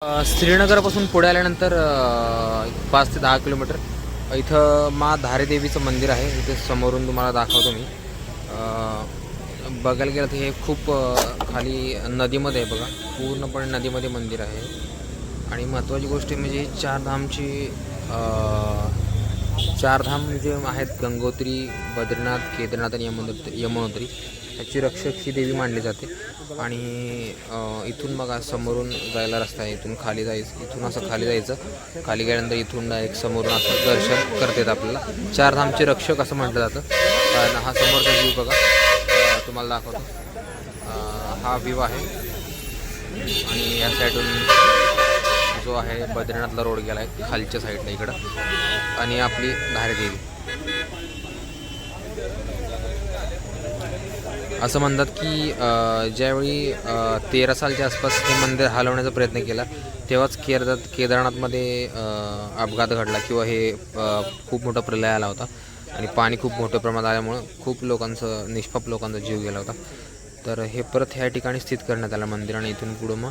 श्रीनगरपासून पुढे आल्यानंतर 5 ते 10 किलोमीटर इथं मा धारेदेवीचं मंदिर आहे. इथे समोरून तुम्हाला दाखवतो मी. बघायला गेलं तर हे खूप खाली नदीमध्ये आहे बघा. पूर्णपणे नदीमध्ये मंदिर आहे. आणि महत्त्वाची गोष्ट म्हणजे चारधाम जे आहेत गंगोत्री, बद्रीनाथ, केदारनाथ आणि यमुनोत्री याची रक्षक ही देवी मानली जाते. आणि इथून मग समोरून जायला रस्ता आहे. इथून असं खाली जायचं. खाली गेल्यानंतर इथून डायरेक्ट समोरून असं दर्शन करता येतं आपल्याला. चारधामचे रक्षक असं म्हटलं जातं. कारण हा समोरचा व्ह्यू बघा, तुम्हाला दाखवतो. हा व्ह्यू आहे. आणि या साईडून जो आहे बद्रीनाथला रोड गेला आहे खालच्या साईडला इकडं. आणि आपली धारेदेवी. असं म्हणतात की ज्यावेळी 13 सालच्या आसपास हे मंदिर हलवण्याचा प्रयत्न केला तेव्हाच केदारनाथमध्ये अपघात घडला किंवा हे खूप मोठा प्रलय आला होता. आणि पाणी खूप मोठ्या प्रमाणात आल्यामुळं खूप निष्पाप लोकांचा जीव गेला होता. तर हे परत ह्या ठिकाणी स्थित करण्यात आलं मंदिर. आणि इथून पुढं मग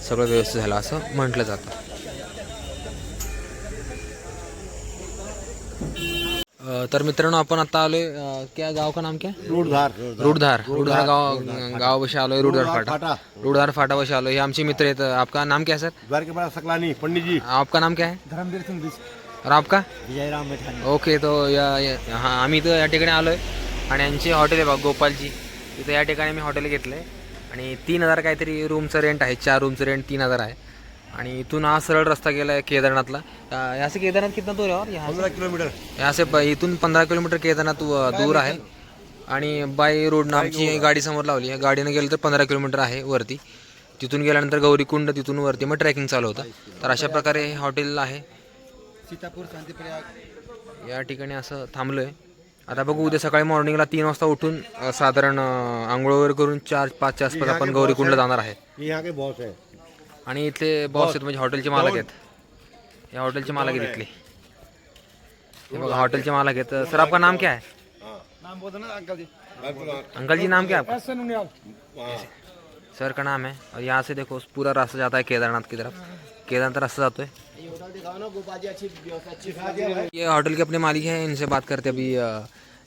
सगळं व्यवस्थित झालं असं म्हटलं जातं. तर मित्रांनो, आपण आता आलोय. क्या गाव का नाम क्या? रूडधार गाव बशी आलोय. रूडधार फाटा बशी आलोय. हे आमचे मित्र आहेत. आपका नाम क्या है सर? द्वारकेबाड़ा सकलानी पंडित जी. आपका नाम क्या है? धर्मवीर सिंह और आपका? विजयराम मेठानी. ओके. तो हां, आम्ही तर या ठिकाणी आलोय. आणि यांची हॉटेल आहे बघा गोपालजी. इथं या ठिकाणी मी हॉटेल घेतलं आहे. आणि 3,000 काहीतरी रूमचं रेंट आहे. 4 रूमचं रेंट 3,000 आहे. आणि इथून हा सरळ रस्ता गेला आहे केदारनाथला. यहाँ से केदारनाथ कितना दूर है? और यहाँ 15 किलोमीटर. यहाँ से इथून 15 किलोमीटर केदारनाथ दूर आहे. आणि बाय रोडनं आमची गाडी समोर लावली आहे. गाडीनं गेलं तर 15 किलोमीटर आहे वरती. तिथून गेल्यानंतर गौरीकुंड, तिथून वरती मग ट्रेकिंग चालू होतं. तर अशा प्रकारे हे हॉटेल आहे. सीतापूर शांतीप्रयाग या ठिकाणी असं थांबलो आहे. आता बघू, उद्या सकाळी मॉर्निंगला 3 वाजता उठून साधारण आंघोळ वगैरे करून 4-5च्या आसपास आपण गौरीकुंडला जाणार आहे. यहाँ के बॉस है. आणि इथले बॉस आहेत, म्हणजे हॉटेलचे मालक आहेत. या हॉटेलचे मालक आहेत इथले. हे बघा हॉटेलचे मालक आहेत. सर, आपका नाम क्या है? नाम बोलते ना अंकल जी. अंकल जी, नाम क्या है आपका? सर का नाम है. और यहाँ से देखो पूरा रास्ता जाता है केदारनाथ की तरफ. केदारनाथ रास्ता जाता है. ये होटल के अपने मालिक हैं, इनसे बात करते अभी.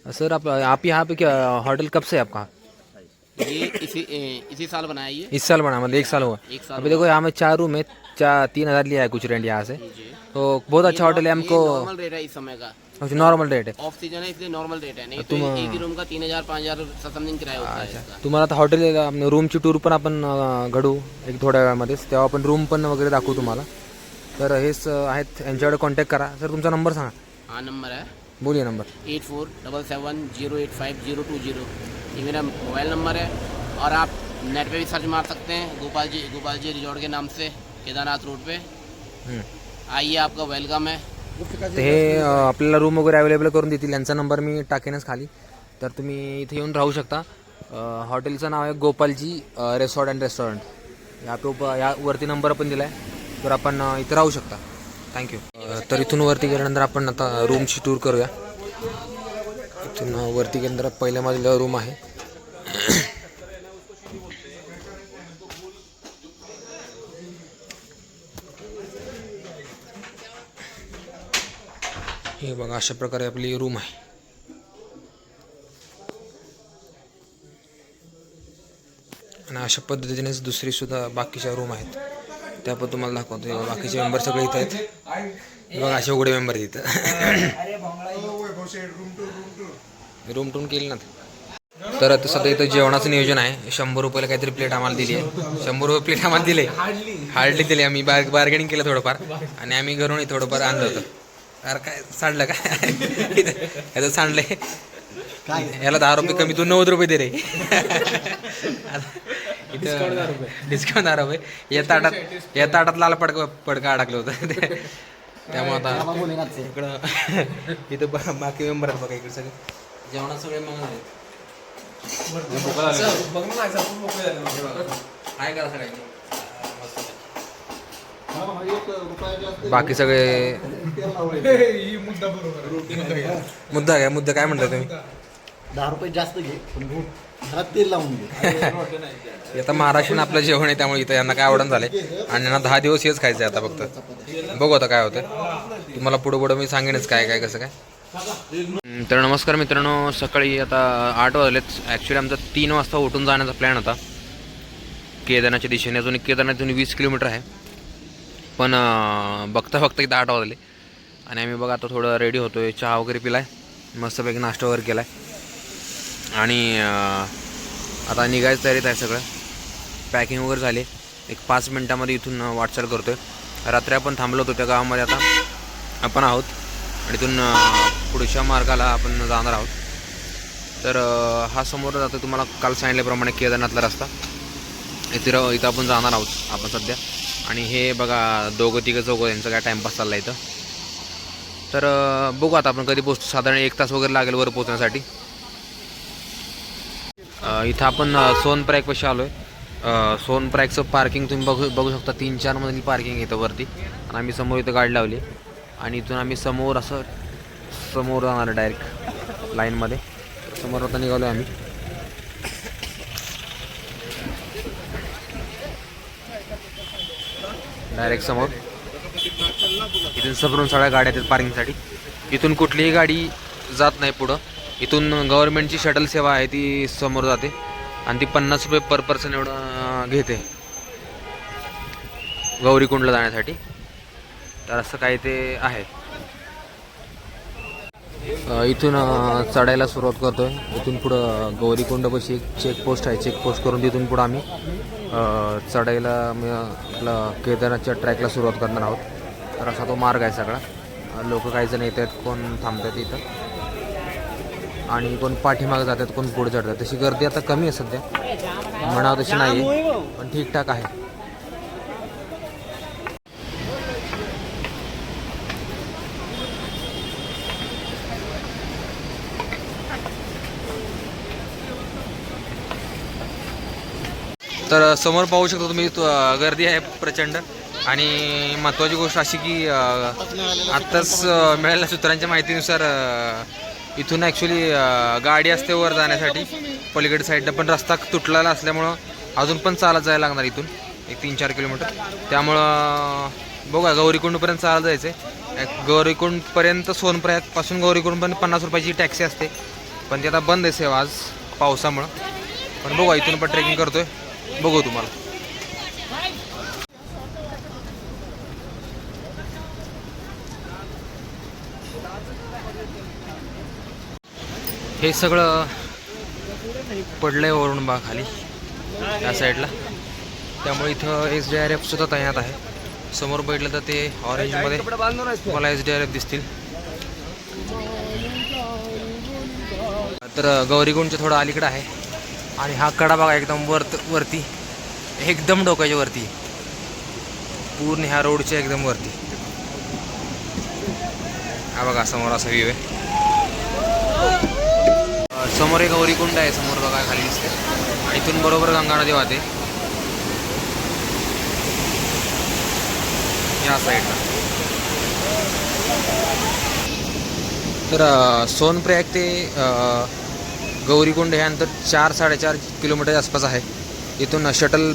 सर, आप यहाँ पे क्या होटल कब से है आपका? ये इसी साल बनाया ये. इस साल बना, मतलब 1 साल हुआ. अभी देखो यहाँ में 4 रूम है. 3,000 लिया है कुछ रेंट यहाँ से. तो बहुत अच्छा होटल है. हमको नॉर्मल रेट है इस समय का. नॉर्मल रेट है. ऑफ सीजन है इसलिए नॉर्मल रेट है. नहीं तो एक ही रूम का 3,000-5,000 समथिंग किराया होता है इसका. तुम्हाला आता हॉटेल रूमची टूर पण आपण घडू एक थोड्या वेळामध्येच. तेव्हा आपण रूम पण वगैरे दाखवू तुम्हाला. तर हेच आहेत, यांच्याकडे कॉन्टॅक्ट करा. सर, तुमचा नंबर सांगा. हाँ, नंबर है बोलिए नंबर. 8477085020. ये मेरा मोबाइल नंबर है. और आप नेट पे भी सर्च मार सकते हैं गोपाल जी रिजॉर्ट के नाम से, केदारनाथ रोड पे. आइए, आपका वेलकम है. ते हे आपल्याला रूम वगैरे अवेलेबल करून देतील. यांचा नंबर मी टाकेनच खाली. तर तुम्ही इथे येऊन राहू शकता. हॉटेलचं नाव आहे गोपालजी रिसॉर्ट अँड रेस्टॉरंट. या वरती नंबर पण दिला आहे. तर आपण इथे राहू शकता. थँक्यू. तर इथून वरती गेल्यानंतर आपण आता रूमची टूर करूया. इथून वरती गेल्यानंतर पहिल्या मजल्यावर रूम आहे. हे बघा, अशा प्रकारे आपली रूम आहे. आणि अशा पद्धतीनेच दुसरी सुद्धा बाकीच्या रूम आहेत. त्या पण तुम्हाला दाखवतो. बाकीचे मेंबर सगळे इथं आहेत. बघा, असे उघडे मेंबर इथं. रूम टून केली ना. तर आता सध्या इथं जेवणाचं नियोजन आहे. 100 रुपयाला काहीतरी प्लेट आम्हाला दिली आहे. 100 रुपये प्लेट आम्हाला दिले. हार्डली दिले. आम्ही बार्गेनिंग केलं थोडंफार. आणि आम्ही घरून थोडंफार आणलं होतं. अरे काय सांडलं काय याचं सांडलंय. याला 10 रुपये कमी, तू 90 रुपये दे रे. डिस्काउंट 10 रुपये. या ताटात लाल पडका अडकलं होतं. त्यामुळे आता इकडं इथं बाकी मेंबर आहेत बघा. इकडे सगळे जेवणात सगळे मग काय करा सगळ्यांनी. बाकी सगळे मुद्दा काय म्हणता तुम्ही? 10 रुपये जास्त घे पण घरात तेल लावून घे. हे आता महाराष्ट्रीयन आपलं जेवण आहे त्यामुळे इथं यांना काय आवडण झालंय आणि यांना 10 दिवस हेच खायचं आहे आता फक्त. बघू आता काय होतं, तुम्हाला पुढं मी सांगेनच काय काय कसं काय. तर नमस्कार मित्रांनो, सकाळी आता 8 वाजलेत. ॲक्च्युली आमचा 3 वाजता उठून जाण्याचा प्लॅन होता केदारनाथच्या दिशेने. अजून केदारनाथ 20 किलोमीटर आहे, पण बघता बघता इथं 8 वाजले आणि आम्ही बघा आता थोडं रेडी होतो आहे. चहा वगैरे पिलाय, मस्तपैकी नाश्ता वगैरे केला आहे आणि आता निघायचं तयारीत आहे. सगळं पॅकिंग वगैरे झाले. एक 5 मिनटामध्ये इथून वाटचाल करतो आहे. रात्री आपण थांबलो होतो त्या गावामध्ये, आता आपण आहोत आणि इथून पुढच्या मार्गाला आपण जाणार आहोत. तर हा समोर जातो तुम्हाला काल सांगितल्याप्रमाणे केदारनाथला रस्ता. इथं आपण जाणार आहोत आपण सध्या. आणि हे बघा 2-3 चौघं यांचा काय टाईमपास चालला इथं. तर बघू आता आपण कधी पोहोचतो. साधारण 1 तास वगैरे लागेल वर पोहोचण्यासाठी. इथं आपण सोनप्रयागपाशी आलो आहे. सोनप्रयागचं पार्किंग तुम्ही बघू शकता. 3-4 मधली पार्किंग इथं वरती आणि आम्ही समोर इथं गाडी लावली आणि इथून आम्ही समोर जाणार डायरेक्ट लाईनमध्ये. समोर आता निघालो आम्ही. डायरेक्ट समोर इथून समोरून सगळ्या गाड्या आहेत पार्किंगसाठी. इथून कुठलीही गाडी जात नाही पुढं. इथून गव्हर्नमेंटची शटल सेवा आहे ती समोर जाते आणि ती 50 रुपये पर पर्सन एवढं घेते गौरीकुंडला जाण्यासाठी. तर असं काही ते आहे. इथून चढायला सुरुवात करतो आहे. इथून पुढं गौरीकुंडपाशी एक चेकपोस्ट आहे. चेकपोस्ट करून तिथून पुढं आम्ही चढायला आपलं केदारनाथच्या ट्रॅकला सुरुवात करणार आहोत. तर असा तो मार्ग आहे सगळा. लोक काही जण येत आहेत, कोण थांबतात इथं आणि कोण पाठीमागे जातात, कोण पुढे चढतात. तशी गर्दी आता कमी आहे सध्या, म्हणावं तशी नाही आहे, पण ठीकठाक आहे. तर समोर पाहू शकता तुम्ही गर्दी आहे प्रचंड. आणि महत्त्वाची गोष्ट अशी की आत्ताच मिळालेल्या सूत्रांच्या माहितीनुसार इथून ॲक्च्युली गाडी असते वर जाण्यासाठी पलीकडे साईडनं, पण रस्ता तुटलेला असल्यामुळं अजून पण चालत जायला लागणार इथून एक 3-4 किलोमीटर. त्यामुळं बघा गौरीकुंडपर्यंत चालत जायचं आहे. गौरीकुंडपर्यंत सोनप्रयागपासून गौरीकुंडपर्यंत 50 रुपयाची टॅक्सी असते, पण ती आता बंद आहे सेवा आज पावसामुळं. पण बघा इथून पण ट्रेकिंग करतो आहे, बघू तुम्हाला. हे सगळं पडलंय वरून बा खाली या साईडला, त्यामुळे इथं SDRF सुद्धा तैनात आहे. समोर बैठलं तर ते ऑरेंजमध्ये मला SDRF दिसतील. तर गौरीकुंडच्या थोडं अलीकडं आहे आणि हा कडा बघा एकदम वरती, एकदम डोक्याच्या वरती, पूर्ण ह्या रोडच्या एकदम वरती. हा बघा समोर असा व्ह्यू आहे. समोर एक गौरीकुंड आहे, समोर बघा खाली दिसते. आणि इथून बरोबर गंगा नदी वाहते या साईडला. तर सोनप्रयाग ते गौरीकुंड हे अंतर 4-4.5 किलोमीटर आसपास आहे. इथून शटल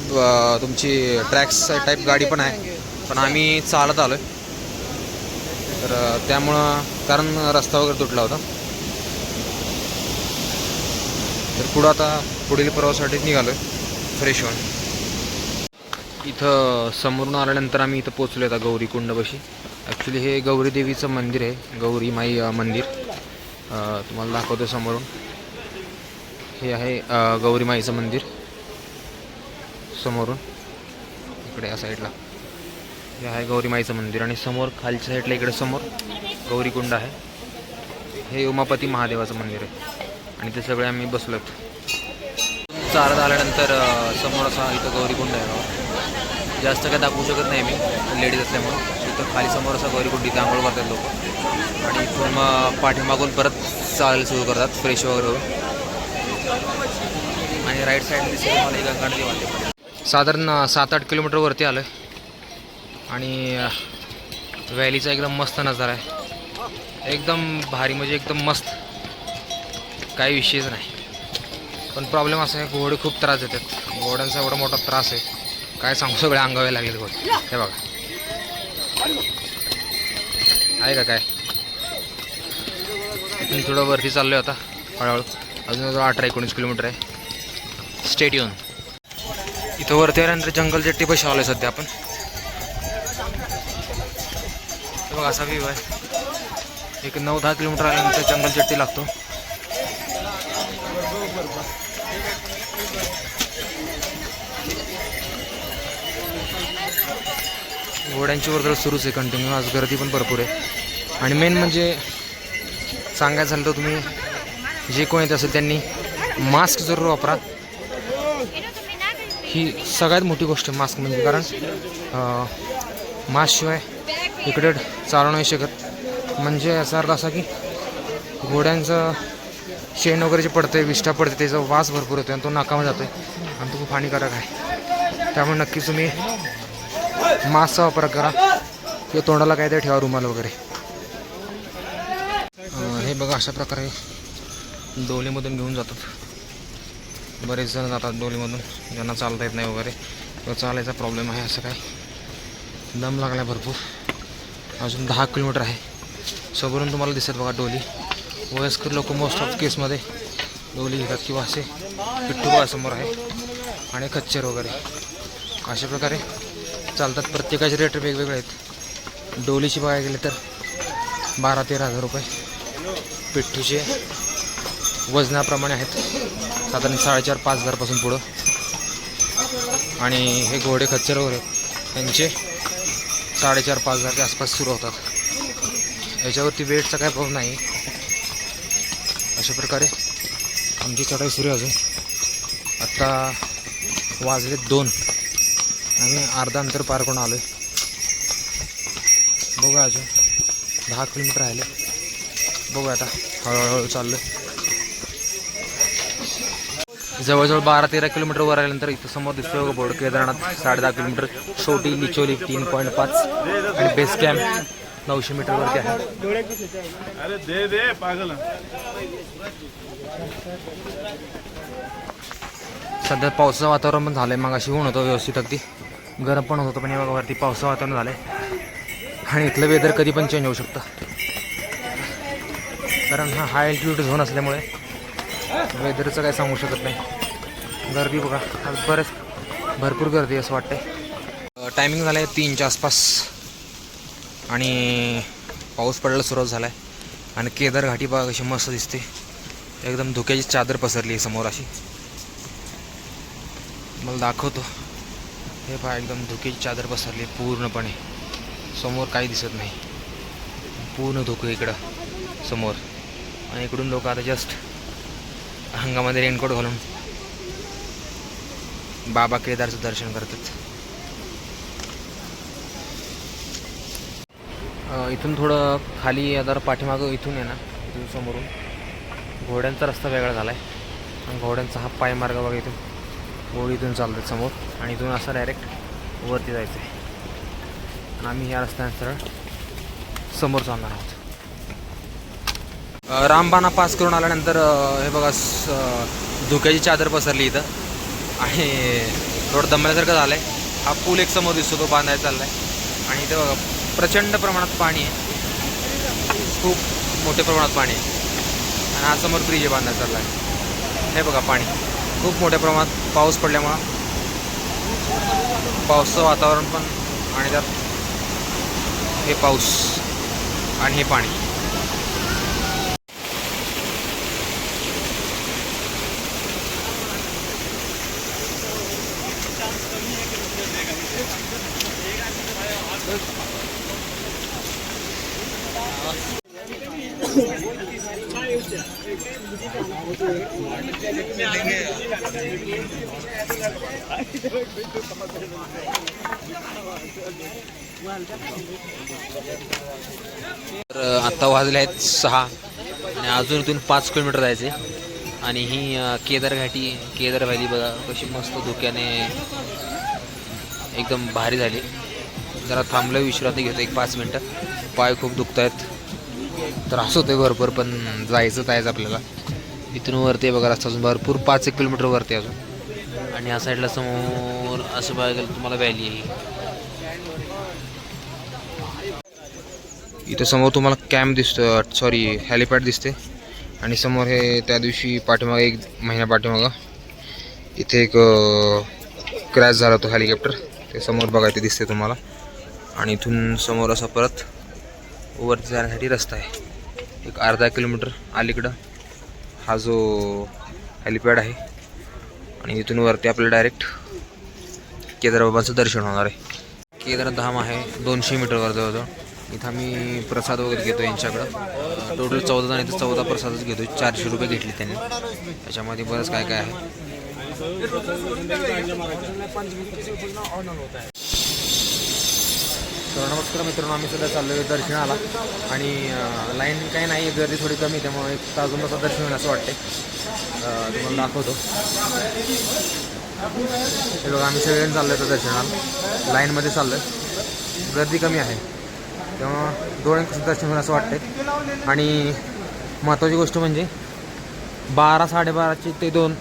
तुमची ट्रॅक्स टाईप गाडी पण आहे, पण आम्ही चालत आलो आहे. तर त्यामुळं कारण रस्ता वगैरे तुटला होता. तर पुढं आता पुढील प्रवासासाठी निघालो आहे फ्रेश होऊन. इथं समोरून आल्यानंतर आम्ही इथं पोचलो आता गौरीकुंडपाशी. ॲक्च्युली हे गौरी देवीचं मंदिर आहे, गौरी माई मंदिर. तुम्हाला दाखवतो समोरून. हे आहे गौरी माईचं मंदिर समोरून इकडे या साईडला. हे आहे गौरी माईचं मंदिर आणि समोर खालच्या साईडला इकडे समोर गौरीकुंड आहे. हे उमापती महादेवाचं मंदिर आहे आणि ते सगळे आम्ही बसलोत. चालत आल्यानंतर समोर असा इथं गौरीकुंड आहे. जास्त काय दाखवू शकत नाही मी लेडीज असल्यामुळं. इथं खाली समोर असा गौरीकुंड, इथे आंघोळ करतात लोक आणि इथून मग पाठीमागून परत चालायला सुरू करतात फ्रेश वगैरे होऊन. आणि राईट साईड दिसेल मला ही गंगा नदी वाहते. साधारण 7-8 किलोमीटर वरती आलो आहे आणि व्हॅलीचा एकदम मस्त नजारा आहे. एकदम भारी, म्हणजे एकदम मस्त. काही विषयच नाही. पण प्रॉब्लेम असा आहे घोडे खूप त्रास देतात. घोड्यांचा एवढा मोठा त्रास आहे काय सांगू, सगळे अंगावे लागेल घोडे. हे बघा आहे का काय. इथून थोडं वरती चाललो आहे आता हळूहळू. अजून 18-19 किलोमीटर आहे. स्टेट येऊन इथं वरती आल्यानंतर जंगल जेट्टी पैसे आलो आहे सध्या आपण. बघा असा व्ह्यू आहे. एक 9-10 किलोमीटर आल्यानंतर जंगल जेट्टी लागतो. घोड्यांची वर्दळ सुरूच आहे कंटिन्यू. आज गर्दी पण भरपूर आहे. आणि मेन म्हणजे सांगायचं झालं तर तुम्ही जे कोण येत असेल त्यांनी मास्क जरूर वापरा. ही सगळ्यात मोठी गोष्ट आहे मास्क म्हणजे. कारण मास्कशिवाय इकडे चालू नाही शकत. म्हणजे याचा अर्थ असा की घोड्यांचं शेण वगैरे जे पडतं आहे, विष्ठा पडते, त्याचा वास भरपूर होतो आणि तो नाकामध्ये जातो आहे आणि तो खूप हानिकारक आहे. त्यामुळे नक्कीच तुम्ही मास्कचा वापर करा किंवा तोंडाला काहीतरी ठेवा, रुमाल वगैरे. हे बघा अशा प्रकारे डोलीमधून घेऊन जातात. बरेच जण जातात डोलीमधून ज्यांना चालता येत नाही वगैरे किंवा चालायचा प्रॉब्लेम आहे. असं काय दम लागला भरपूर. अजून 10 किलोमीटर आहे. समोरून तुम्हाला दिसत बघा डोली. वयस्कर लोक मोस्ट ऑफ केसमध्ये डोली घेतात किंवा असे पिट्टू बघा समोर आहे आणि खच्चर वगैरे अशा प्रकारे चालतात. प्रत्येकाचे रेट वेगवेगळे आहेत. डोलीची बघायला गेले तर 12-13 हजार रुपये. पिट्ठूचे वजनाप्रमाणे आहेत साधारण 4,500-5 हजारपासून पुढं. आणि हे घोडे खच्चर वगैरे त्यांचे 4,500-5 हजारच्या आसपास सुरू होतात. याच्यावरती वेटचा काय प्रॉब्लेम नाही. अशा प्रकारे आमची चढाई सुरू आहे. अजून आत्ता वाजले 2. आम्ही अर्धा अंतर पार करून आलो आहे. बघा अजून 10 किलोमीटर राहिले. बघूया आता हळूहळू चाललो आहे. जवळजवळ 12-13 किलोमीटर वर आल्यानंतर इथं समोर दिसतोय बघा बोर्ड केदारनाथ 10.5 किलोमीटर. छोटी लिचोली 3.5 आणि बेस कॅम्प 900 मीटरवरती आहे. सध्या पावसाचं वातावरण पण झालं आहे. मग अशी ऊन होतं व्यवस्थित, अगदी गरम पण होतं. पण बघा वरती पावसाचं वातावरण झालं आहे आणि इथलं वेदर कधी पण चेंज होऊ शकतं. कारण हा हाय अल्टिट्यूड झोन असल्यामुळे वेदरचं काय सांगू शकत नाही. गर्दी बघा आज भरपूर गर्दी असं वाटतंय. टायमिंग झालं आहे 3च्या आसपास आणि पाऊस पडायला सुरुवात झाला आहे. आणि केदार घाटी बघा कशी मस्त दिसते. एकदम धुक्याची चादर पसरली आहे समोर अशी. मला दाखवतो. हे पहा एकदम धुक्याची चादर पसरली आहे पूर्णपणे. समोर काही दिसत नाही. पूर्ण धुकं इकडं समोर. आणि इकडून लोक आता जस्ट अंगामध्ये रेनकोट घालून बाबा केदारचं दर्शन करतात. इथून थोडं खाली आता पाठीमागं इथून आहे ना, इथून समोरून घोड्यांचा रस्ता वेगळा झाला आहे. आणि घोड्यांचा हा पायमार्ग बघा इथून घोडी इथून चालतात समोर आणि इथून असं डायरेक्ट वरती जायचं आहे. आणि आम्ही ह्या रस्त्याने सरळ समोर चालणार आहोत. रामबाणा पास करून आल्यानंतर हे बघा धुक्याची चादर पसरली इथं आणि थोडं दमल्यासारखं झालं आहे. हा पूल एक समोर दिसतो तो बांधायला चालला आहे. आणि इथं बघा प्रचंड प्रमाणात पाणी आहे. खूप मोठ्या प्रमाणात पाणी आहे. आणि हा समोर ब्रिज बांधायला चालला आहे. हे बघा पाणी खूप मोठ्या प्रमाणात पाऊस पडल्यामुळं पावसाचं वातावरण पण आणि त्यात हे पाऊस आणि हे पाणी. तर आत्ता वाजले आहेत 6 आणि अजून इथून 5 किलोमीटर जायचे. आणि ही केदार घाटी केदार व्हॅली बघा कशी मस्त धुक्याने एकदम भारी झाली. जरा थांबलं विश्रांती घेतो 1-5 मिनटं. पाय खूप दुखत आहेत. त्रास होतोय भरपूर पण जायचं आहेच आपल्याला. इथून वरती आहे बघा रस्ता अजून भरपूर 5-1 किलोमीटर वरती आहे अजून. आणि या साईडला समोर असं बघायला गेलं तुम्हाला व्हॅली आहे. इथं समोर तुम्हाला कॅम्प दिसतो, सॉरी हेलिपॅड दिसते. आणि समोर हे त्या दिवशी पाठीमागं 1 महिन्या पाठीमागं इथे एक क्रॅश झाला होता हेलिकॉप्टर, ते समोर बघा ते दिसते तुम्हाला. आणि इथून समोर असा परत वरती जाण्यासाठी रस्ता आहे. एक अर्धा किलोमीटर अलीकडं हा जो हेलिपॅड आहे. आणि इथून वरती आपल्याला डायरेक्ट केदारबाबांचं दर्शन होणार आहे. केदार धाम आहे 200 मीटरवर जवळजवळ. इथं आम्ही प्रसाद वगैरे घेतो यांच्याकडं. टोटल 14 जण इथं 14 प्रसादच घेतो. 400 रुपये घेतले त्यांनी. त्याच्यामध्ये बरंच काय काय आहे. तर नमस्कार मित्रांनो, आम्ही सध्या चाललो आहे दर्शनाला. आणि लाईन काही नाही, गर्दी थोडी कमी, त्यामुळे 1 तास दर्शन होईल असं वाटते. तुम्हाला दाखवतो. हे बघा आम्ही सगळेजण चाललो आहे दर्शनाला, लाईनमध्ये चाललो आहे. गर्दी कमी आहे तेव्हा 2 दर्शन होईल असं वाटते. आणि महत्त्वाची गोष्ट म्हणजे 12-12:30 ते 2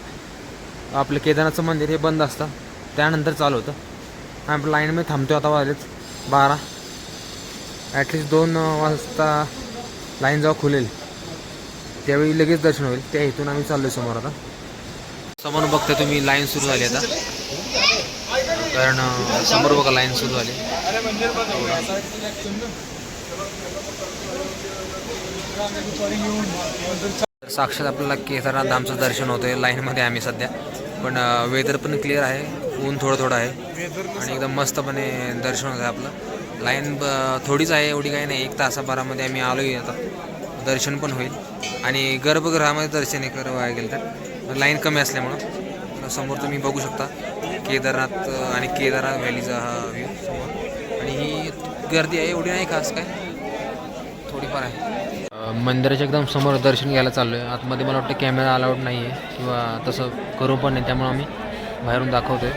आपलं केदारनाथचं मंदिर हे बंद असतं, त्यानंतर चालू होतं. आपण लाईनमध्ये थांबतो आता, वाजलेत 12. ॲटलिस्ट 2 वाजता लाईन जेव्हा खुलेल त्यावेळी लगेच दर्शन होईल. त्या हेतून आम्ही चाललो समोर. आता समोर बघता तुम्ही लाईन सुरू झाली आता, कारण समोर बघा लाईन सुरू झाली. साक्षात आपल्याला केदारनाथ धामचं दर्शन होतं आहे. लाईनमध्ये आम्ही सध्या, पण वेदर पण क्लिअर आहे, ऊन थोडं आहे आणि एकदम मस्तपणे दर्शन होतं आहे आपलं. लाईन थोडीच आहे, एवढी काही नाही. 1 तासाभरामध्ये आम्ही आलो आहे. आता दर्शन पण होईल. आणि गर्भगृहामध्ये दर्शन हे करावं गेलं तर लाईन कमी असल्यामुळं समोर तुम्ही बघू शकता केदारनाथ आणि केदारनाथ व्हॅलीचा हा व्ह्यू समोर. आणि ही गर्दी आहे, एवढी नाही खास काय, थोडीफार आहे. मंदिराच्या एकदम समोर दर्शन घ्यायला चाललो आहे. आतमध्ये मला वाटतं कॅमेरा अलाउड नाही आहे किंवा तसं करू पण नाही, त्यामुळं आम्ही बाहेरून दाखवतो आहे.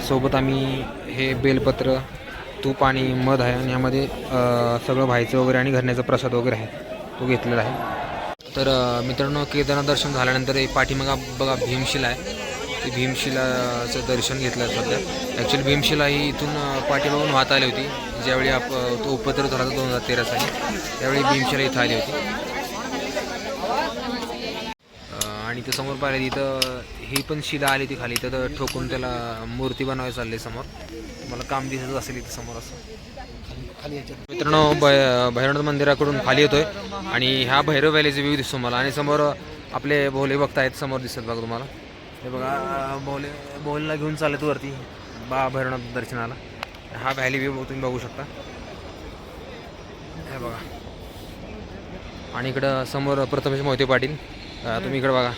सोबत आम्ही हे बेलपत्र, तूप आणि मध आहे. आणि यामध्ये सगळं भायचं वगैरे आणि घरण्याचा प्रसाद वगैरे आहे, तो घेतलेला आहे. तर मित्रांनो, केदारनाथ दर्शन झाल्यानंतर एक पाठीमागा बघा भीमशिला आहे. ती भीमशिलाचं दर्शन घेतलं सध्या. ॲक्च्युली भीमशिला ही इथून पाठीमागून वाहत आली होती. ज्यावेळी तो उपद्रव झाला होता 2013 साली, त्यावेळी भीमशिला इथं आली होती. आणि ते समोर पाहिलं तिथं ही पण शिला आली ती खाली, तर ठोकून त्याला मूर्ती बनवायला चालली समोर. मला काम दिसत असेल इथं समोर असं. मित्रांनो, भैरवनाथ मंदिराकडून खाली येतोय आणि ह्या भैरव व्हॅलीचा व्ह्यू दिसतो मला. आणि समोर आपले भोले भक्त आहेत, समोर दिसतात बघा तुम्हाला. हे बघा भोलेला घेऊन चालत वरती भैरवनाथ दर्शनाला. हा व्हॅली व्ह्यू तुम्ही बघू शकता, हे बघा. आणि इकडं समोर प्रथमेश मोहिते पाटील, तुम्ही इकडं बघा.